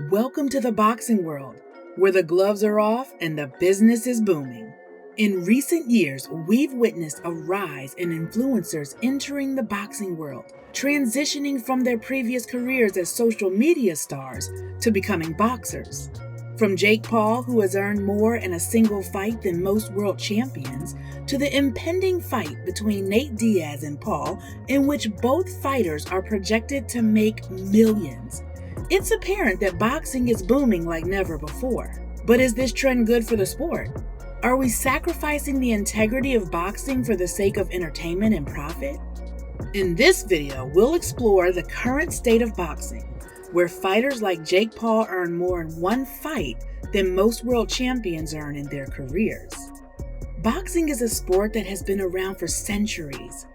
Welcome to the boxing world, where the gloves are off and the business is booming. In recent years, we've witnessed a rise in influencers entering the boxing world, transitioning from their previous careers as social media stars to becoming boxers. From Jake Paul, who has earned more in a single fight than most world champions, to the impending fight between Nate Diaz and Paul, in which both fighters are projected to make millions. It's apparent that boxing is booming like never before. But is this trend good for the sport? Are we sacrificing the integrity of boxing for the sake of entertainment and profit? In this video, we'll explore the current state of boxing, where fighters like Jake Paul earn more in one fight than most world champions earn in their careers. Boxing is a sport that has been around for centuries.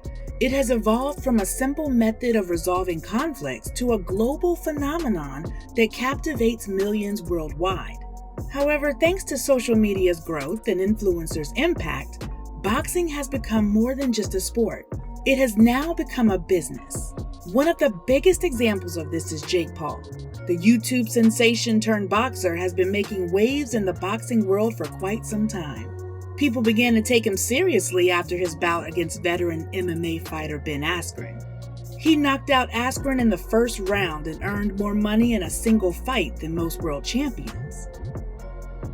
It has evolved from a simple method of resolving conflicts to a global phenomenon that captivates millions worldwide. However, thanks to social media's growth and influencers' impact, boxing has become more than just a sport. It has now become a business. One of the biggest examples of this is Jake Paul. The YouTube sensation turned boxer has been making waves in the boxing world for quite some time. People began to take him seriously after his bout against veteran MMA fighter Ben Askren. He knocked out Askren in the first round and earned more money in a single fight than most world champions.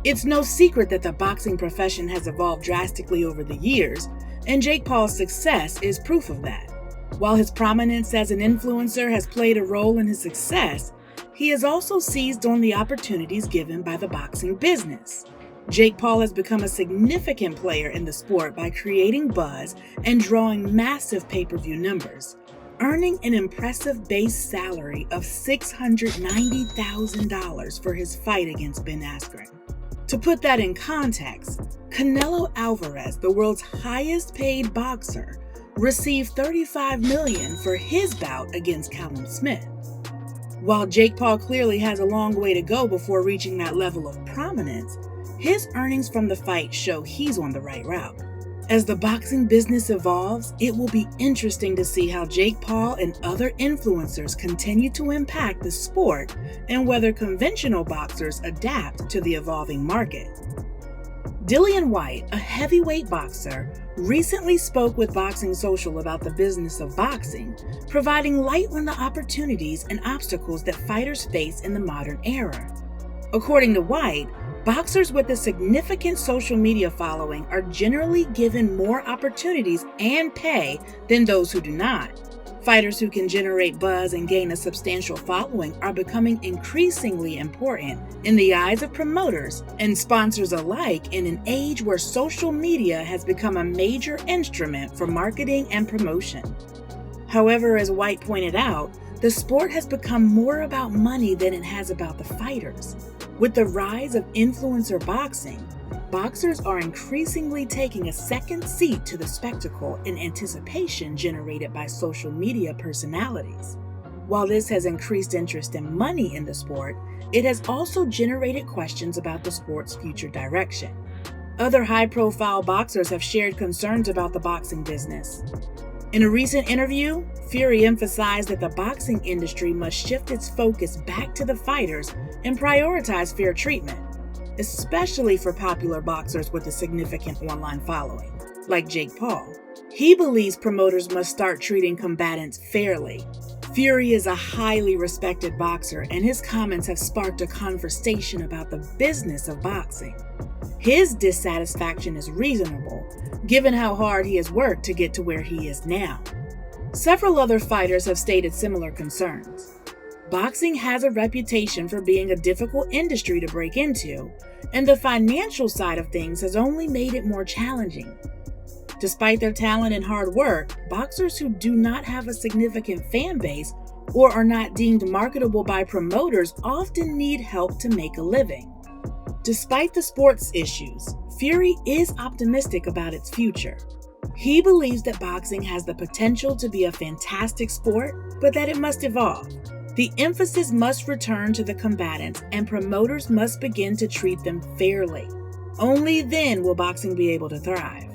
It's no secret that the boxing profession has evolved drastically over the years, and Jake Paul's success is proof of that. While his prominence as an influencer has played a role in his success, he has also seized on the opportunities given by the boxing business. Jake Paul has become a significant player in the sport by creating buzz and drawing massive pay-per-view numbers, earning an impressive base salary of $690,000 for his fight against Ben Askren. To put that in context, Canelo Alvarez, the world's highest-paid boxer, received $35 million for his bout against Callum Smith. While Jake Paul clearly has a long way to go before reaching that level of prominence, his earnings from the fight show he's on the right route. As the boxing business evolves, it will be interesting to see how Jake Paul and other influencers continue to impact the sport and whether conventional boxers adapt to the evolving market. Dillian Whyte, a heavyweight boxer, recently spoke with Boxing Social about the business of boxing, providing light on the opportunities and obstacles that fighters face in the modern era. According to Whyte, boxers with a significant social media following are generally given more opportunities and pay than those who do not. Fighters who can generate buzz and gain a substantial following are becoming increasingly important in the eyes of promoters and sponsors alike in an age where social media has become a major instrument for marketing and promotion. However, as Whyte pointed out, the sport has become more about money than it has about the fighters. With the rise of influencer boxing, boxers are increasingly taking a second seat to the spectacle and anticipation generated by social media personalities. While this has increased interest and money in the sport, it has also generated questions about the sport's future direction. Other high-profile boxers have shared concerns about the boxing business. In a recent interview, Fury emphasized that the boxing industry must shift its focus back to the fighters and prioritize fair treatment, especially for popular boxers with a significant online following, like Jake Paul. He believes promoters must start treating combatants fairly. Fury is a highly respected boxer, and his comments have sparked a conversation about the business of boxing. His dissatisfaction is reasonable, given how hard he has worked to get to where he is now. Several other fighters have stated similar concerns. Boxing has a reputation for being a difficult industry to break into, and the financial side of things has only made it more challenging. Despite their talent and hard work, boxers who do not have a significant fan base or are not deemed marketable by promoters often need help to make a living. Despite the sport's issues, Fury is optimistic about its future. He believes that boxing has the potential to be a fantastic sport, but that it must evolve. The emphasis must return to the combatants, and promoters must begin to treat them fairly. Only then will boxing be able to thrive.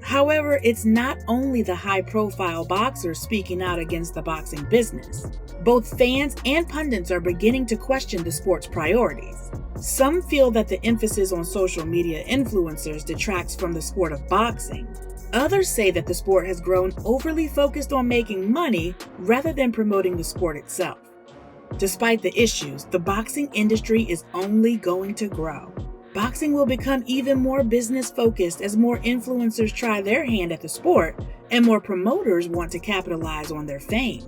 However, it's not only the high-profile boxers speaking out against the boxing business. Both fans and pundits are beginning to question the sport's priorities. Some feel that the emphasis on social media influencers detracts from the sport of boxing. Others say that the sport has grown overly focused on making money rather than promoting the sport itself. Despite the issues, the boxing industry is only going to grow. Boxing will become even more business-focused as more influencers try their hand at the sport and more promoters want to capitalize on their fame.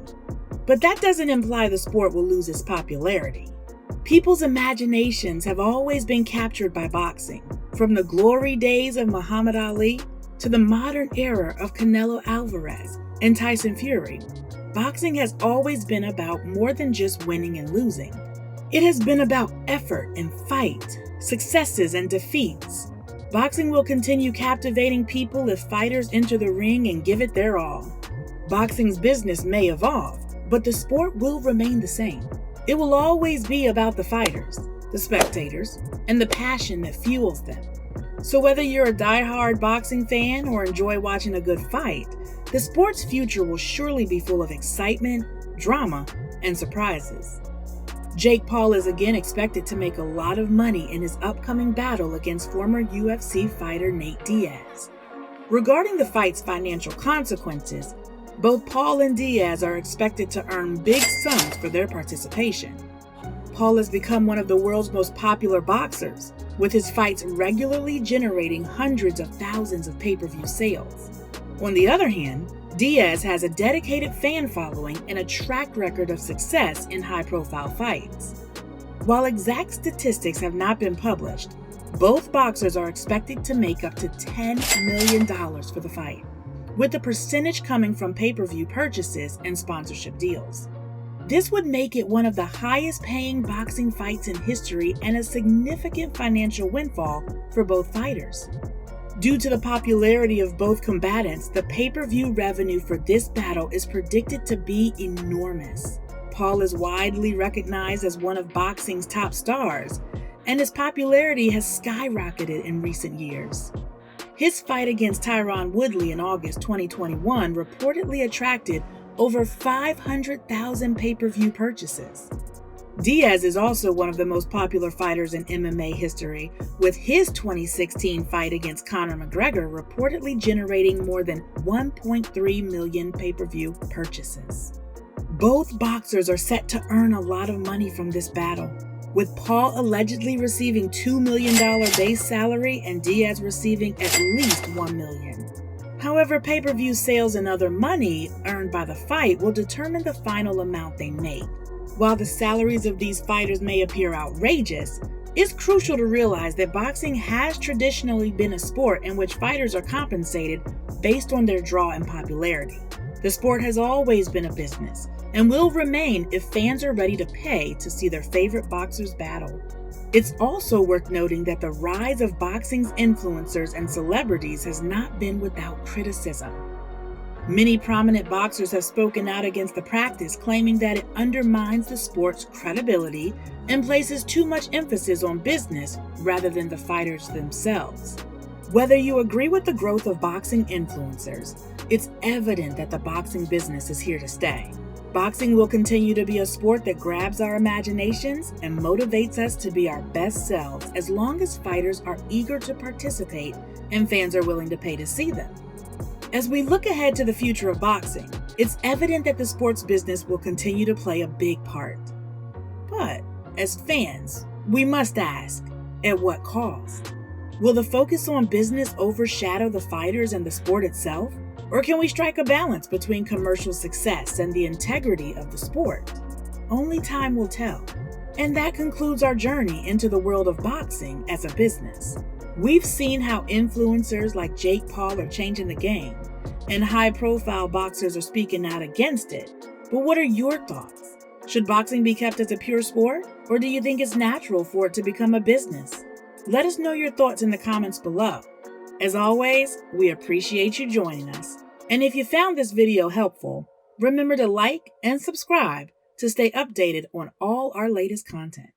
But that doesn't imply the sport will lose its popularity. People's imaginations have always been captured by boxing, from the glory days of Muhammad Ali to the modern era of Canelo Alvarez and Tyson Fury. Boxing has always been about more than just winning and losing. It has been about effort and fight, successes and defeats. Boxing will continue captivating people if fighters enter the ring and give it their all. Boxing's business may evolve, but the sport will remain the same. It will always be about the fighters, the spectators, and the passion that fuels them. So whether you're a die-hard boxing fan or enjoy watching a good fight, the sport's future will surely be full of excitement, drama, and surprises. Jake Paul is again expected to make a lot of money in his upcoming battle against former UFC fighter Nate Diaz. Regarding the fight's financial consequences, both Paul and Diaz are expected to earn big sums for their participation. Paul has become one of the world's most popular boxers, with his fights regularly generating hundreds of thousands of pay-per-view sales. On the other hand, Diaz has a dedicated fan following and a track record of success in high-profile fights. While exact statistics have not been published, both boxers are expected to make up to $10 million for the fight, with the percentage coming from pay-per-view purchases and sponsorship deals. This would make it one of the highest-paying boxing fights in history and a significant financial windfall for both fighters. Due to the popularity of both combatants, the pay-per-view revenue for this battle is predicted to be enormous. Paul is widely recognized as one of boxing's top stars, and his popularity has skyrocketed in recent years. His fight against Tyron Woodley in August 2021 reportedly attracted over 500,000 pay-per-view purchases. Diaz is also one of the most popular fighters in MMA history, with his 2016 fight against Conor McGregor reportedly generating more than 1.3 million pay-per-view purchases. Both boxers are set to earn a lot of money from this battle, with Paul allegedly receiving $2 million base salary and Diaz receiving at least $1 million. However, pay-per-view sales and other money earned by the fight will determine the final amount they make. While the salaries of these fighters may appear outrageous, it's crucial to realize that boxing has traditionally been a sport in which fighters are compensated based on their draw and popularity. The sport has always been a business and will remain if fans are ready to pay to see their favorite boxers battle. It's also worth noting that the rise of boxing's influencers and celebrities has not been without criticism. Many prominent boxers have spoken out against the practice, claiming that it undermines the sport's credibility and places too much emphasis on business rather than the fighters themselves. Whether you agree with the growth of boxing influencers, it's evident that the boxing business is here to stay. Boxing will continue to be a sport that grabs our imaginations and motivates us to be our best selves as long as fighters are eager to participate and fans are willing to pay to see them. As we look ahead to the future of boxing, it's evident that the sports business will continue to play a big part. But, as fans, we must ask, at what cost? Will the focus on business overshadow the fighters and the sport itself? Or can we strike a balance between commercial success and the integrity of the sport? Only time will tell. And that concludes our journey into the world of boxing as a business. We've seen how influencers like Jake Paul are changing the game, and high-profile boxers are speaking out against it. But what are your thoughts? Should boxing be kept as a pure sport, or do you think it's natural for it to become a business? Let us know your thoughts in the comments below. As always, we appreciate you joining us. And if you found this video helpful, remember to like and subscribe to stay updated on all our latest content.